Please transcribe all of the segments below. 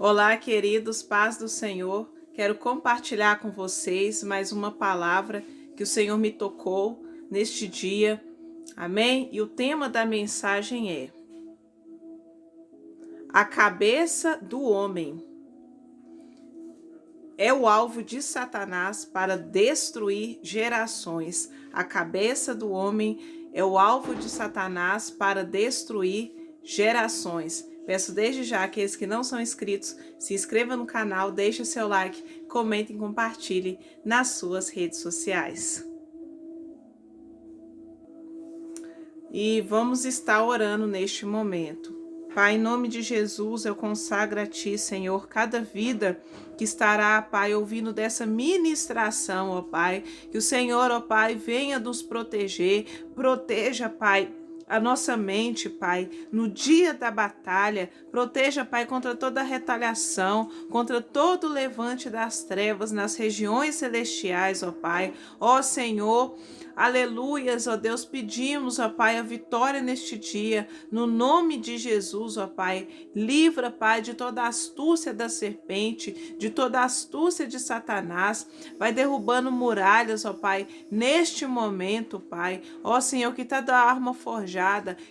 Olá, queridos, paz do Senhor. Quero compartilhar com vocês mais uma palavra que o Senhor me tocou neste dia. Amém? E o tema da mensagem é: a cabeça do homem é o alvo de Satanás para destruir gerações. A cabeça do homem é o alvo de Satanás para destruir gerações. Peço desde já aqueles que não são inscritos, se inscreva no canal, deixe seu like, comentem e compartilhe nas suas redes sociais. E vamos estar orando neste momento. Pai, em nome de Jesus, eu consagro a Ti, Senhor, cada vida que estará, Pai, ouvindo dessa ministração, ó Pai. Que o Senhor, ó Pai, venha nos proteger. Proteja, Pai, a nossa mente, Pai, no dia da batalha. Proteja, Pai, contra toda retaliação, contra todo levante das trevas nas regiões celestiais, ó Pai. Ó Senhor, aleluias, ó Deus, pedimos, ó Pai, a vitória neste dia, no nome de Jesus, ó Pai. Livra, Pai, de toda a astúcia da serpente, de toda a astúcia de Satanás. Vai derrubando muralhas, ó Pai, neste momento, Pai. Ó Senhor, que toda arma forjada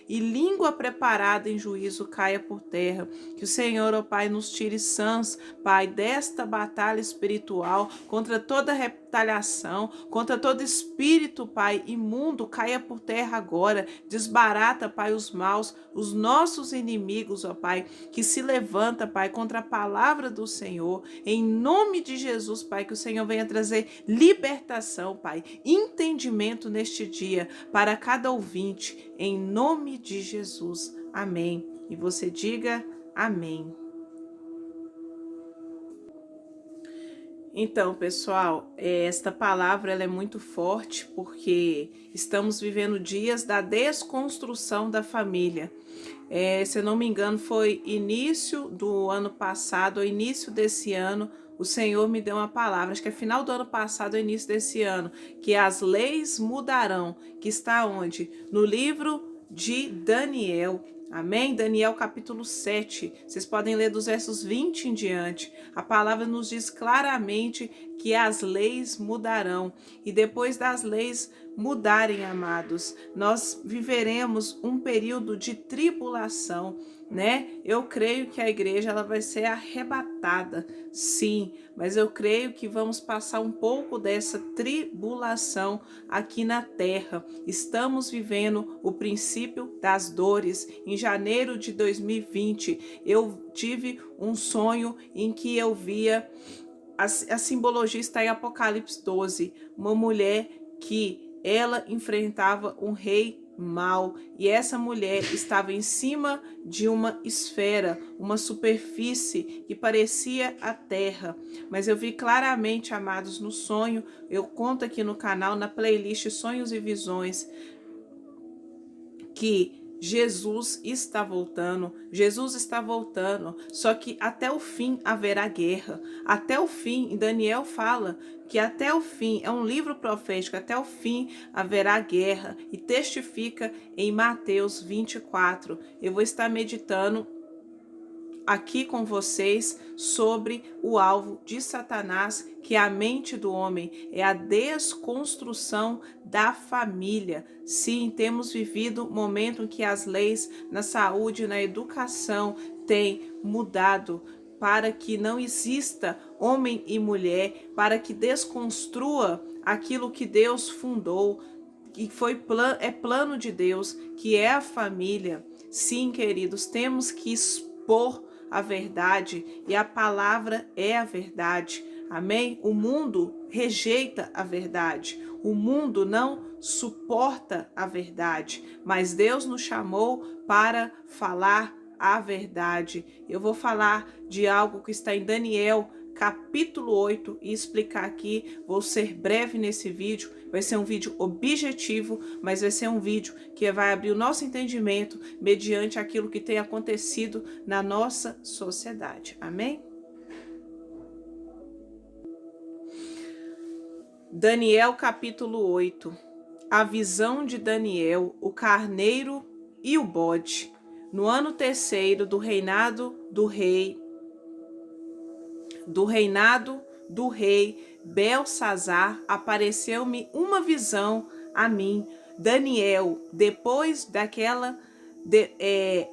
e língua preparada em juízo caia por terra. Que o Senhor, ó Pai, nos tire sãos, Pai, desta batalha espiritual contra toda retaliação, contra todo espírito, Pai, imundo, caia por terra agora. Desbarata, Pai, os maus, os nossos inimigos, ó Pai, que se levanta, Pai, contra a palavra do Senhor. Em nome de Jesus, Pai, que o Senhor venha trazer libertação, Pai, entendimento neste dia para cada ouvinte, em nome de Jesus. Amém. E você diga amém. Então, pessoal, esta palavra ela é muito forte porque estamos vivendo dias da desconstrução da família. Se eu não me engano, foi início do ano passado, ou início desse ano, o Senhor me deu uma palavra, acho que é final do ano passado ou início desse ano, que as leis mudarão, que está onde? No livro de Daniel. Amém? Daniel capítulo 7. Vocês podem ler dos versos 20 em diante. A palavra nos diz claramente que as leis mudarão. E depois das leis mudarem, amados, nós viveremos um período de tribulação, né? Eu creio que a igreja ela vai ser arrebatada, sim, mas eu creio que vamos passar um pouco dessa tribulação aqui na terra. Estamos vivendo o princípio das dores. Em janeiro de 2020, eu tive um sonho em que eu via a simbologia está em Apocalipse 12, uma mulher que ela enfrentava um rei mau, e essa mulher estava em cima de uma esfera, uma superfície que parecia a terra. Mas eu vi claramente, amados, no sonho, eu conto aqui no canal, na playlist Sonhos e Visões, que Jesus está voltando, só que até o fim haverá guerra, até o fim, Daniel fala que até o fim, é um livro profético, até o fim haverá guerra, e testifica em Mateus 24, eu vou estar meditando aqui com vocês sobre o alvo de Satanás, que é a mente do homem, é a desconstrução da família. Sim, temos vivido um momento em que as leis na saúde e na educação têm mudado para que não exista homem e mulher, para que desconstrua aquilo que Deus fundou, que é plano de Deus, que é a família. Sim, queridos, temos que expor a verdade, e a palavra é a verdade. Amém? O mundo rejeita a verdade. O mundo não suporta a verdade, mas Deus nos chamou para falar a verdade. Eu vou falar de algo que está em Daniel capítulo 8 e explicar aqui. Vou ser breve nesse vídeo, vai ser um vídeo objetivo, mas vai ser um vídeo que vai abrir o nosso entendimento mediante aquilo que tem acontecido na nossa sociedade. Amém? Daniel capítulo 8. A visão de Daniel, o carneiro e o bode. No ano terceiro do reinado do rei do reinado do rei Belsazar, apareceu-me uma visão a mim, Daniel, depois daquela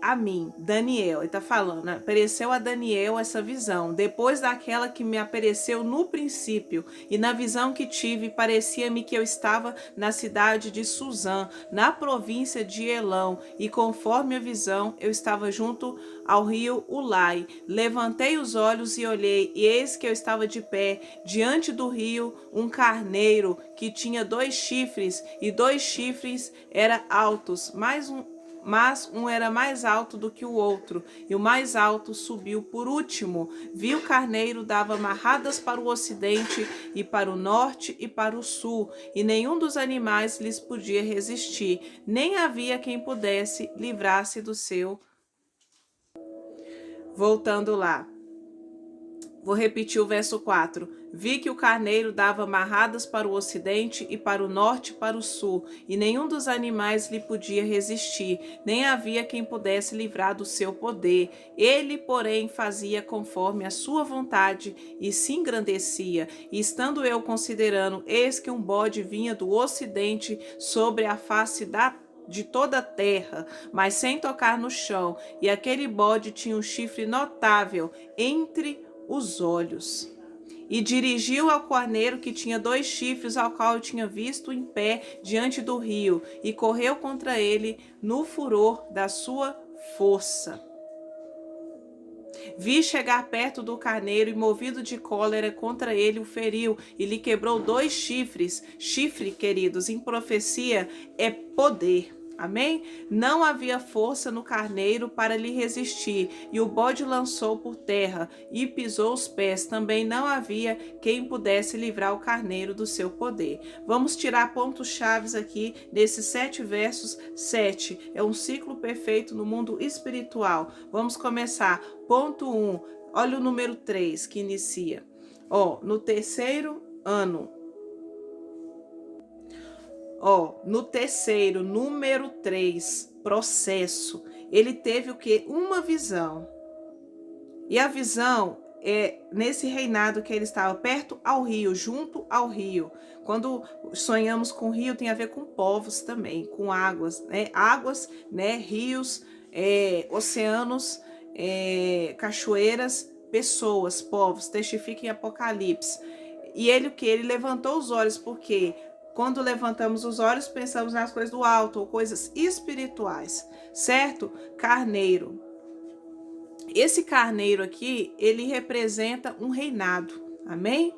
a mim, Daniel, ele está falando, apareceu a Daniel essa visão, depois daquela que me apareceu no princípio, e na visão que tive, parecia-me que eu estava na cidade de Suzã, na província de Elão, e conforme a visão, eu estava junto ao rio Ulai. Levantei os olhos e olhei, e eis que eu estava de pé, diante do rio, um carneiro, que tinha 2 chifres, e 2 chifres eram altos, mas um era mais alto do que o outro, e o mais alto subiu por último. Vi o carneiro dava amarradas para o ocidente, e para o norte e para o sul, e nenhum dos animais lhes podia resistir, nem havia quem pudesse livrar-se do seu. Voltando lá. Vou repetir o verso 4. Vi que o carneiro dava amarradas para o ocidente e para o norte e para o sul, e nenhum dos animais lhe podia resistir, nem havia quem pudesse livrar do seu poder. Ele, porém, fazia conforme a sua vontade e se engrandecia. E estando eu considerando, eis que um bode vinha do ocidente sobre a face de toda a terra, mas sem tocar no chão, e aquele bode tinha um chifre notável entre os olhos. E dirigiu ao carneiro que tinha 2 chifres, ao qual eu tinha visto em pé diante do rio, e correu contra ele no furor da sua força. Vi chegar perto do carneiro, e movido de cólera contra ele o feriu, e lhe quebrou 2 chifres. Chifre, queridos, em profecia é poder. Amém? Não havia força no carneiro para lhe resistir, e o bode lançou por terra e pisou os pés. Também não havia quem pudesse livrar o carneiro do seu poder. Vamos tirar pontos chaves aqui nesses 7 versos. 7 é um ciclo perfeito no mundo espiritual. Vamos começar. Ponto 1, olha o número 3 que inicia. No terceiro ano. No terceiro, número 3, processo, ele teve o quê? Uma visão. E a visão é nesse reinado que ele estava perto ao rio, junto ao rio. Quando sonhamos com rio, tem a ver com povos também, com águas, né? Águas, né? Rios, oceanos, cachoeiras, pessoas, povos, testifica em Apocalipse. E ele o que? Ele levantou os olhos, porque quando levantamos os olhos, pensamos nas coisas do alto ou coisas espirituais, certo? Carneiro. Esse carneiro aqui, ele representa um reinado, amém?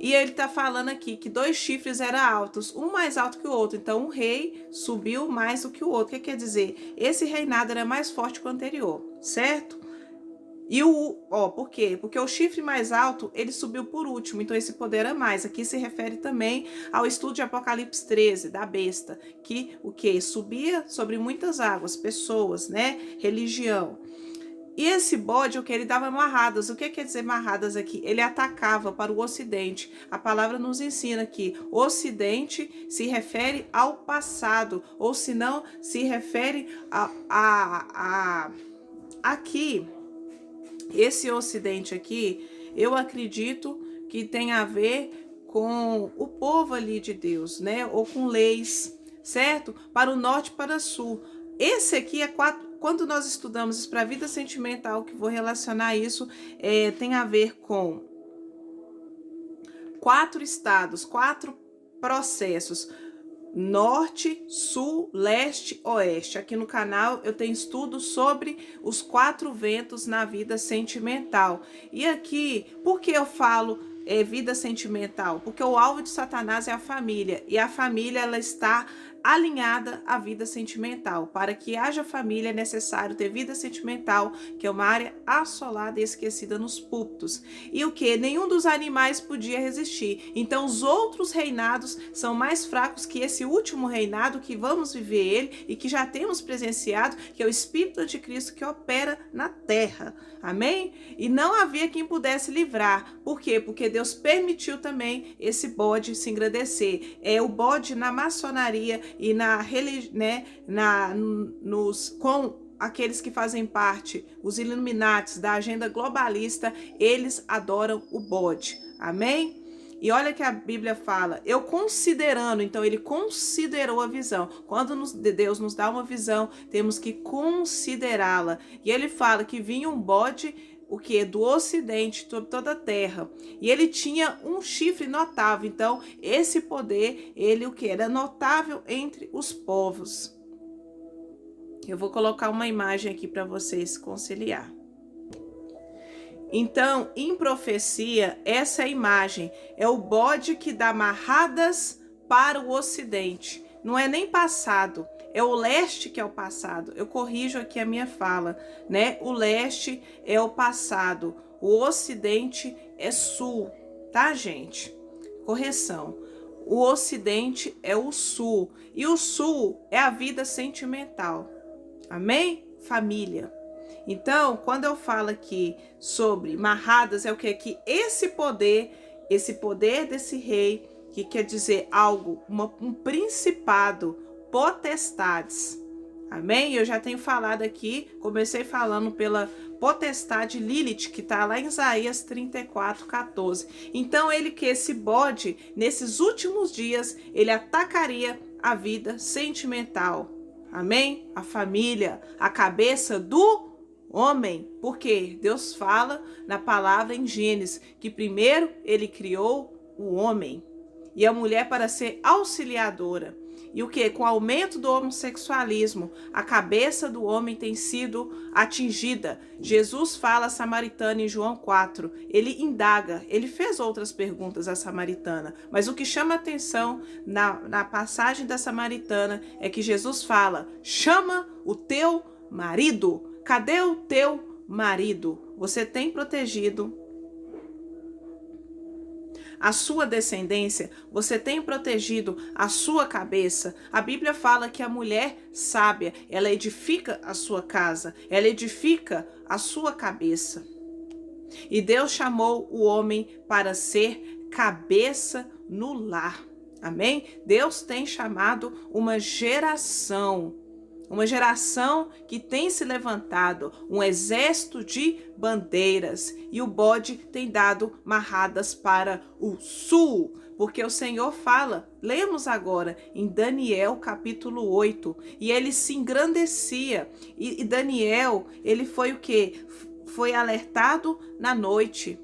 E ele está falando aqui que 2 chifres eram altos, um mais alto que o outro. Então, um rei subiu mais do que o outro. O que quer dizer? Esse reinado era mais forte que o anterior, certo? E por quê? Porque o chifre mais alto, ele subiu por último, então esse poder é mais. Aqui se refere também ao estudo de Apocalipse 13, da besta, que o quê? Subia sobre muitas águas, pessoas, né? Religião. E esse bode, o que? Ele dava amarradas. O que quer dizer amarradas aqui? Ele atacava para o ocidente. A palavra nos ensina que ocidente se refere ao passado, ou se não, se refere aqui. Esse ocidente aqui, eu acredito que tem a ver com o povo ali de Deus, né? Ou com leis, certo? Para o norte e para o sul. Esse aqui é quando nós estudamos isso para a vida sentimental, que vou relacionar isso, tem a ver com 4 estados, 4 processos. Norte, sul, leste, oeste. Aqui no canal eu tenho estudo sobre os 4 ventos na vida sentimental. E aqui, por que eu falo vida sentimental? Porque o alvo de Satanás é a família. E a família, ela está alinhada à vida sentimental. Para que haja família é necessário ter vida sentimental, que é uma área assolada e esquecida nos púlpitos. E o que? Nenhum dos animais podia resistir. Então os outros reinados são mais fracos que esse último reinado, que vamos viver ele e que já temos presenciado, que é o Espírito Anticristo que opera na terra. Amém? E não havia quem pudesse livrar. Por quê? Porque Deus permitiu também esse bode se engrandecer. O bode na maçonaria e na religião, né, com aqueles que fazem parte, os Illuminatis da agenda globalista, eles adoram o bode. Amém? E olha que a Bíblia fala, eu considerando, então ele considerou a visão. Quando Deus nos dá uma visão, temos que considerá-la. E ele fala que vinha um bode, o que? Do ocidente, toda a terra. E ele tinha um chifre notável. Então, esse poder, ele o que? Era notável entre os povos. Eu vou colocar uma imagem aqui para vocês conciliar. Então, em profecia, essa imagem é o bode que dá marradas para o ocidente. Não é nem passado, é o leste que é o passado. Eu corrijo aqui a minha fala, né? O leste é o passado, o ocidente é sul, tá, gente? Correção. O ocidente é o sul e o sul é a vida sentimental. Amém? Família. Então, quando eu falo aqui sobre marradas, é o que? Que esse poder desse rei, que quer dizer algo, um principado, potestades. Amém? Eu já tenho falado aqui, comecei falando pela potestade Lilith, que está lá em Isaías 34:14. Então, esse bode, nesses últimos dias, ele atacaria a vida sentimental. Amém? A família, a cabeça do homem, porque Deus fala na palavra em Gênesis que primeiro ele criou o homem e a mulher para ser auxiliadora. E o que? Com o aumento do homossexualismo, a cabeça do homem tem sido atingida. Jesus fala a samaritana em João 4. Ele indaga, ele fez outras perguntas à samaritana, mas o que chama atenção na passagem da samaritana é que Jesus fala: chama o teu marido. Cadê o teu marido? Você tem protegido a sua descendência? Você tem protegido a sua cabeça? A Bíblia fala que a mulher sábia, ela edifica a sua casa, ela edifica a sua cabeça. E Deus chamou o homem para ser cabeça no lar. Amém? Deus tem chamado uma geração que tem se levantado, um exército de bandeiras, e o bode tem dado marradas para o sul, porque o Senhor fala, lemos agora em Daniel capítulo 8, e ele se engrandecia, e Daniel, ele foi o quê? Foi alertado na noite.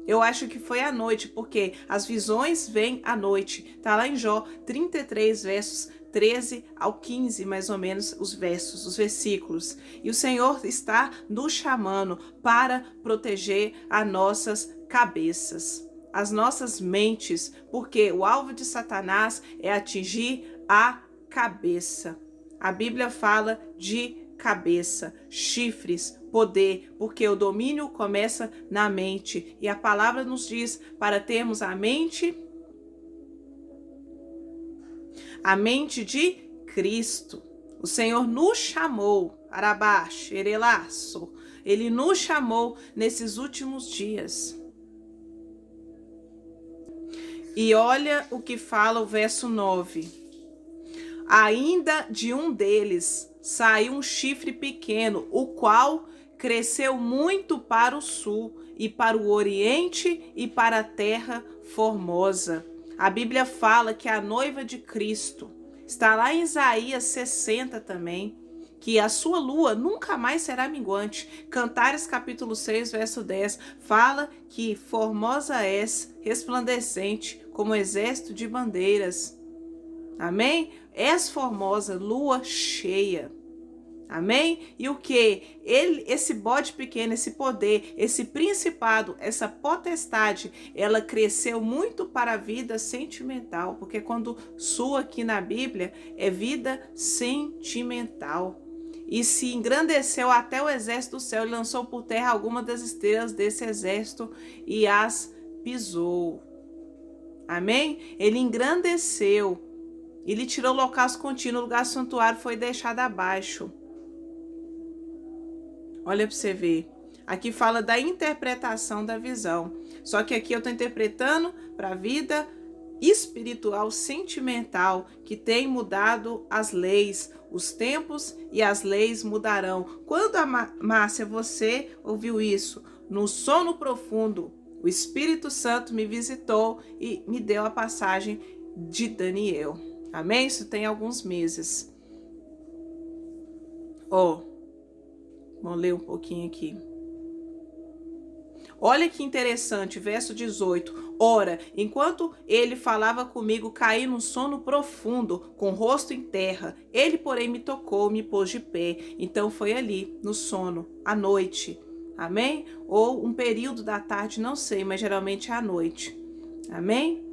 Eu acho que foi à noite, porque as visões vêm à noite. Está lá em Jó 33, versos 13 ao 15, mais ou menos, os versículos. E o Senhor está nos chamando para proteger as nossas cabeças, as nossas mentes, porque o alvo de Satanás é atingir a cabeça. A Bíblia fala de cabeça, chifres, poder, porque o domínio começa na mente. E a palavra nos diz para termos a mente de Cristo. O Senhor nos chamou, Arabash, Erelaço, Ele nos chamou nesses últimos dias. E olha o que fala o verso 9. Ainda de um deles saiu um chifre pequeno, o qual cresceu muito para o sul e para o oriente e para a terra formosa. A Bíblia fala que a noiva de Cristo, está lá em Isaías 60 também, que a sua lua nunca mais será minguante. Cantares capítulo 6, verso 10, fala que formosa és, resplandecente, como exército de bandeiras. Amém? És formosa, lua cheia. Amém? E o que? Esse bode pequeno, esse poder, esse principado, essa potestade, ela cresceu muito para a vida sentimental, porque quando sua aqui na Bíblia é vida sentimental. E se engrandeceu até o exército do céu e lançou por terra algumas das estrelas desse exército e as pisou. Amém? Ele engrandeceu. Ele tirou o holocausto contínuo, o lugar santuário foi deixado abaixo. Olha para você ver. Aqui fala da interpretação da visão. Só que aqui eu estou interpretando para a vida espiritual, sentimental, que tem mudado as leis. Os tempos e as leis mudarão. Quando, Márcia, você ouviu isso? No sono profundo, o Espírito Santo me visitou e me deu a passagem de Daniel. Amém? Isso tem alguns meses. Vamos ler um pouquinho aqui. Olha que interessante, verso 18. Ora, enquanto ele falava comigo, caí num sono profundo, com o rosto em terra. Ele, porém, me tocou, me pôs de pé. Então foi ali, no sono, à noite. Amém? Ou um período da tarde, não sei, mas geralmente é à noite. Amém?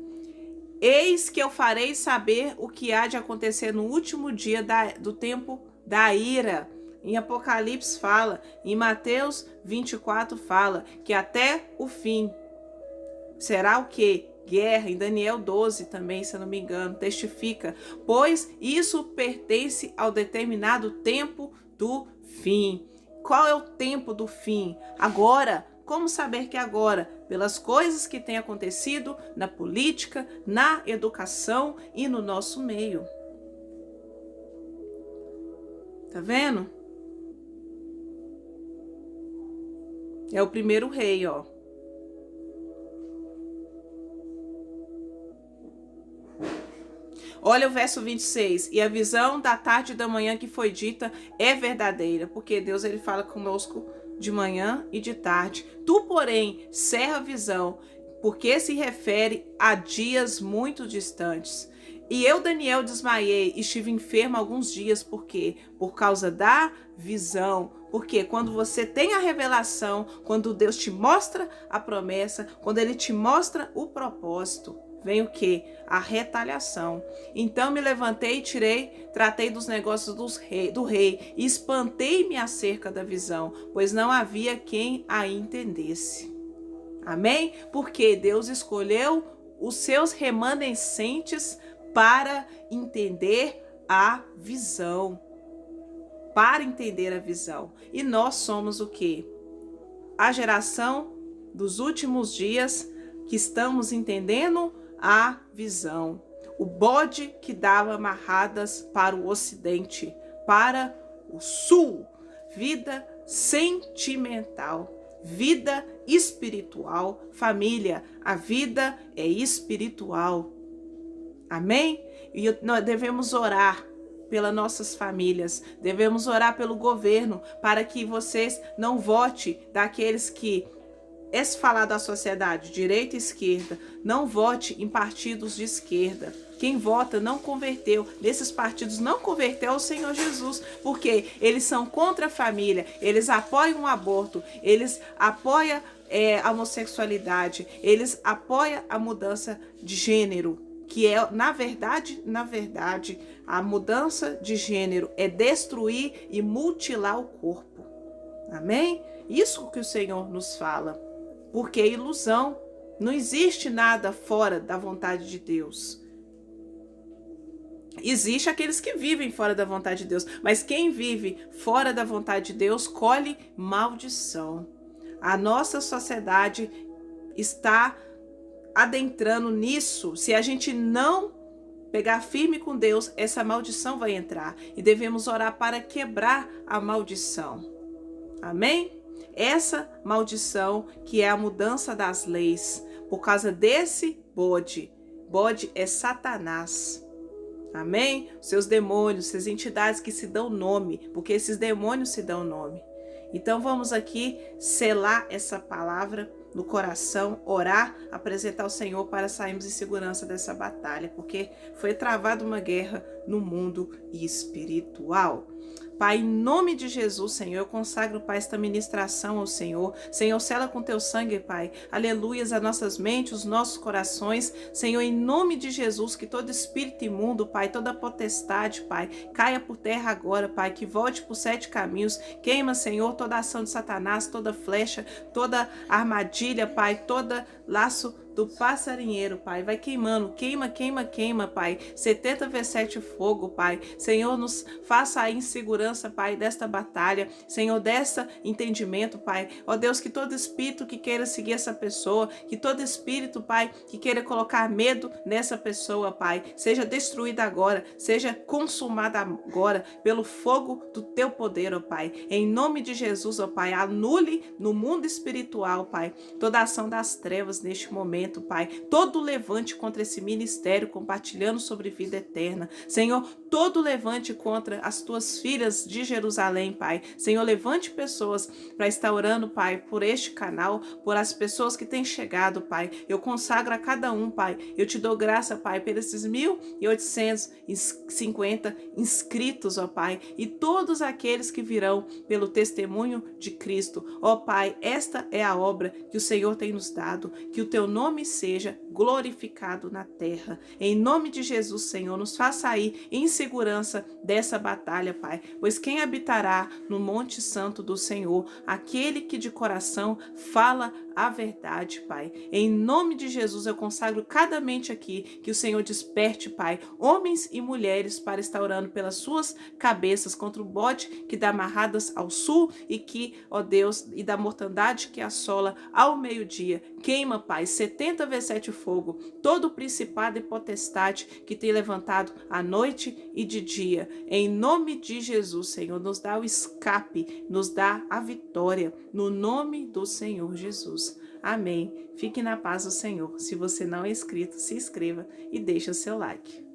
Eis que eu farei saber o que há de acontecer no último dia do tempo da ira. Em Apocalipse fala, em Mateus 24 fala que até o fim será o quê? Guerra. Em Daniel 12 também, se eu não me engano, testifica. Pois isso pertence ao determinado tempo do fim. Qual é o tempo do fim? Agora. Como saber que agora? Pelas coisas que têm acontecido na política, na educação e no nosso meio. Tá vendo? É o primeiro rei, ó. Olha o verso 26. E a visão da tarde e da manhã que foi dita é verdadeira, porque Deus ele fala conosco de manhã e de tarde. Tu, porém, cerra a visão, porque se refere a dias muito distantes. E eu, Daniel, desmaiei e estive enfermo alguns dias. Por quê? Por causa da visão. Porque quando você tem a revelação, quando Deus te mostra a promessa, quando Ele te mostra o propósito, vem o quê? A retaliação. Então me levantei e tratei dos negócios do rei e espantei-me acerca da visão, pois não havia quem a entendesse. Amém? Porque Deus escolheu os seus remanescentes para entender a visão. Para entender a visão. E nós somos o quê? A geração dos últimos dias que estamos entendendo a visão. O bode que dava amarradas para o ocidente, para o sul. Vida sentimental, vida espiritual, família. A vida é espiritual. Amém? E nós devemos orar pelas nossas famílias, devemos orar pelo governo, para que vocês não votem daqueles que, esse falar da sociedade, direita e esquerda, não vote em partidos de esquerda. Quem vota não converteu, nesses partidos não converteu ao Senhor Jesus, porque eles são contra a família, eles apoiam o aborto, eles apoiam a homossexualidade, eles apoiam a mudança de gênero, que é, na verdade, a mudança de gênero é destruir e mutilar o corpo. Amém? Isso que o Senhor nos fala. Porque é ilusão. Não existe nada fora da vontade de Deus. Existe aqueles que vivem fora da vontade de Deus. Mas quem vive fora da vontade de Deus colhe maldição. A nossa sociedade está adentrando nisso. Se a gente não pegar firme com Deus, essa maldição vai entrar. E devemos orar para quebrar a maldição. Amém? Essa maldição que é a mudança das leis. Por causa desse bode. Bode é Satanás. Amém? Seus demônios, essas entidades que se dão nome. Porque esses demônios se dão nome. Então vamos aqui selar essa palavra no coração, orar, apresentar ao Senhor para sairmos em segurança dessa batalha, porque foi travada uma guerra no mundo espiritual. Pai, em nome de Jesus, Senhor, eu consagro, Pai, esta ministração ao Senhor. Senhor, sela com teu sangue, Pai. Aleluias, as nossas mentes, os nossos corações. Senhor, em nome de Jesus, que todo espírito imundo, Pai, toda potestade, Pai, caia por terra agora, Pai, que volte por 7 caminhos. Queima, Senhor, toda ação de Satanás, toda flecha, toda armadilha, Pai, toda laço do passarinheiro, Pai. Vai queimando, queima, queima, queima, Pai. 70 vezes 7 fogo, Pai. Senhor, nos faça aí em segurança, Pai, desta batalha. Senhor, dessa entendimento, Pai. Ó Deus, que todo espírito que queira seguir essa pessoa, que todo espírito, Pai, que queira colocar medo nessa pessoa, Pai, seja destruído agora, seja consumado agora pelo fogo do teu poder, ó Pai. Em nome de Jesus, ó Pai, anule no mundo espiritual, Pai, toda a ação das trevas neste momento, Pai. Todo levante contra esse ministério compartilhando sobre vida eterna. Senhor, todo levante contra as tuas filhas de Jerusalém, Pai. Senhor, levante pessoas para estar orando, Pai, por este canal, por as pessoas que têm chegado, Pai. Eu consagro a cada um, Pai. Eu te dou graça, Pai, por esses 1.850 inscritos, ó Pai, e todos aqueles que virão pelo testemunho de Cristo. Ó Pai, esta é a obra que o Senhor tem nos dado, que o teu nome seja glorificado na terra. Em nome de Jesus, Senhor, nos faça aí em segurança dessa batalha, Pai, pois quem habitará no Monte Santo do Senhor? Aquele que de coração fala a verdade, Pai. Em nome de Jesus, eu consagro cada mente aqui, que o Senhor desperte, Pai, homens e mulheres para estar orando pelas suas cabeças contra o bode que dá amarradas ao sul e que, ó Deus, e da mortandade que assola ao meio-dia. Queima, Pai, 70 vezes 7 fogo, todo principado e potestade que tem levantado à noite e de dia. Em nome de Jesus, Senhor, nos dá o escape, nos dá a vitória, no nome do Senhor Jesus. Amém. Fique na paz do Senhor. Se você não é inscrito, se inscreva e deixe o seu like.